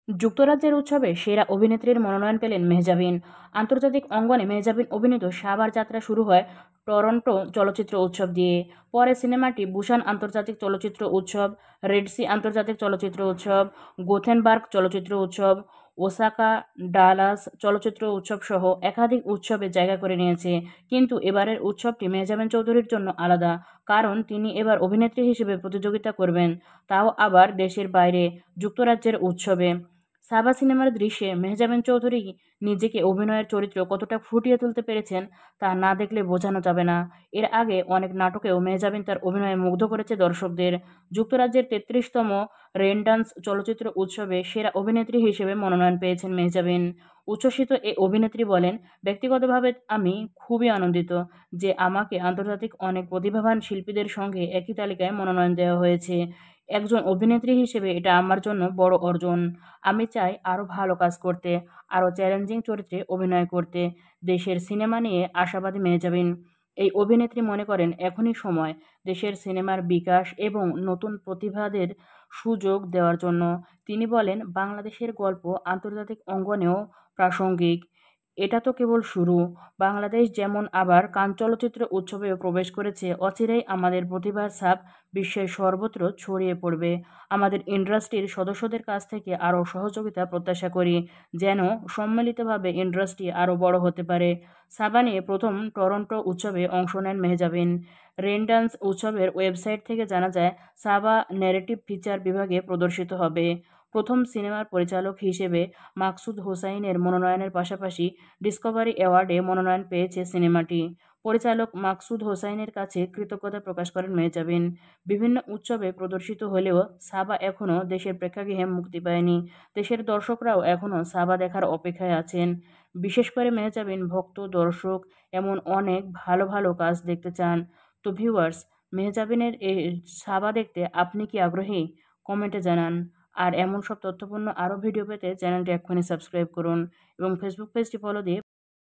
যুক্তরাজ্যের উৎসবে সেরা অভিনেত্রীর মনোনয়ন পেলেন মেহজাবিন। আন্তর্জাতিক অঙ্গনে মেহজাবিন অভিনীত সাবার যাত্রা শুরু হয় টরন্টো চলচ্চিত্র উৎসব দিয়ে। পরে সিনেমাটি বুসান আন্তর্জাতিক চলচ্চিত্র উৎসব, রেডসি আন্তর্জাতিক চলচ্চিত্র উৎসব, গোথেনবার্গ চলচ্চিত্র উৎসব, ওসাকা ডালাস চলচ্চিত্র উৎসব সহ একাধিক উৎসবে জায়গা করে নিয়েছে। কিন্তু এবারের উৎসবটি মেহজাবিন চৌধুরীর জন্য আলাদা, কারণ তিনি এবার অভিনেত্রী হিসেবে প্রতিযোগিতা করবেন, তাও আবার দেশের বাইরে, যুক্তরাজ্যের উৎসবে। সাবা সিনেমার দৃশ্যে মেহজাবিন চৌধুরী নিজেকে অভিনয়ের চরিত্র কতটা ফুটিয়ে তুলতে পেরেছেন তা না দেখলে বোঝানো যাবে না। এর আগে অনেক নাটকেও মেহজাবিন তার অভিনয়ে মুগ্ধ করেছে দর্শকদের। যুক্তরাজ্যের ৩৩তম রেনডান্স চলচ্চিত্র উৎসবে সেরা অভিনেত্রী হিসেবে মনোনয়ন পেয়েছেন মেহজাবিন। উচ্ছ্বসিত এ অভিনেত্রী বলেন, ব্যক্তিগতভাবে আমি খুবই আনন্দিত যে আমাকে আন্তর্জাতিক অনেক প্রতিভাবান শিল্পীদের সঙ্গে একই তালিকায় মনোনয়ন দেওয়া হয়েছে। একজন অভিনেত্রী হিসেবে এটা আমার জন্য বড় অর্জন। আমি চাই আরও ভালো কাজ করতে, আরও চ্যালেঞ্জিং চরিত্রে অভিনয় করতে। দেশের সিনেমা নিয়ে আশাবাদী মেহজাবিন। এই অভিনেত্রী মনে করেন এখনই সময় দেশের সিনেমার বিকাশ এবং নতুন প্রতিভাদের সুযোগ দেওয়ার জন্য। তিনি বলেন, বাংলাদেশের গল্প আন্তর্জাতিক অঙ্গনেও প্রাসঙ্গিক। এটা তো কেবল শুরু। বাংলাদেশ যেমন আবার কান চলচ্চিত্র উৎসবেও প্রবেশ করেছে, অচিরেই আমাদের প্রতিভার ছাপ বিশ্বের সর্বত্র ছড়িয়ে পড়বে। আমাদের ইন্ডাস্ট্রির সদস্যদের কাছ থেকে আরও সহযোগিতা প্রত্যাশা করি, যেন সম্মিলিতভাবে ইন্ডাস্ট্রি আরও বড় হতে পারে। সাবা নিয়ে প্রথম টরন্টো উৎসবে অংশ নেন মেহজাবিন। রেনডান্স উৎসবের ওয়েবসাইট থেকে জানা যায়, সাবা ন্যারেটিভ ফিচার বিভাগে প্রদর্শিত হবে। প্রথম সিনেমার পরিচালক হিসেবে মাকসুদ হোসাইনের মনোনয়নের পাশাপাশি ডিসকভারি অ্যাওয়ার্ডে মনোনয়ন পেয়েছে সিনেমাটি। পরিচালক মাকসুদ হোসাইনের কাছে কৃতজ্ঞতা প্রকাশ করেন মেহজাবিন। বিভিন্ন উৎসবে প্রদর্শিত হলেও সাবা এখনও দেশের প্রেক্ষাগৃহে মুক্তি পায়নি। দেশের দর্শকরাও এখনও সাবা দেখার অপেক্ষায় আছেন। বিশেষ করে মেহজাবিন ভক্ত দর্শক এমন অনেক ভালো ভালো কাজ দেখতে চান। তো ভিউয়ার্স, মেহজাবিনের এই সাবা দেখতে আপনি কি আগ্রহী? কমেন্টে জানান। আর এমন সব তথ্যপূর্ণ আরও ভিডিও পেতে চ্যানেলটি এক্ষুনি সাবস্ক্রাইব করুন এবং ফেসবুক পেজটি ফলো দিয়ে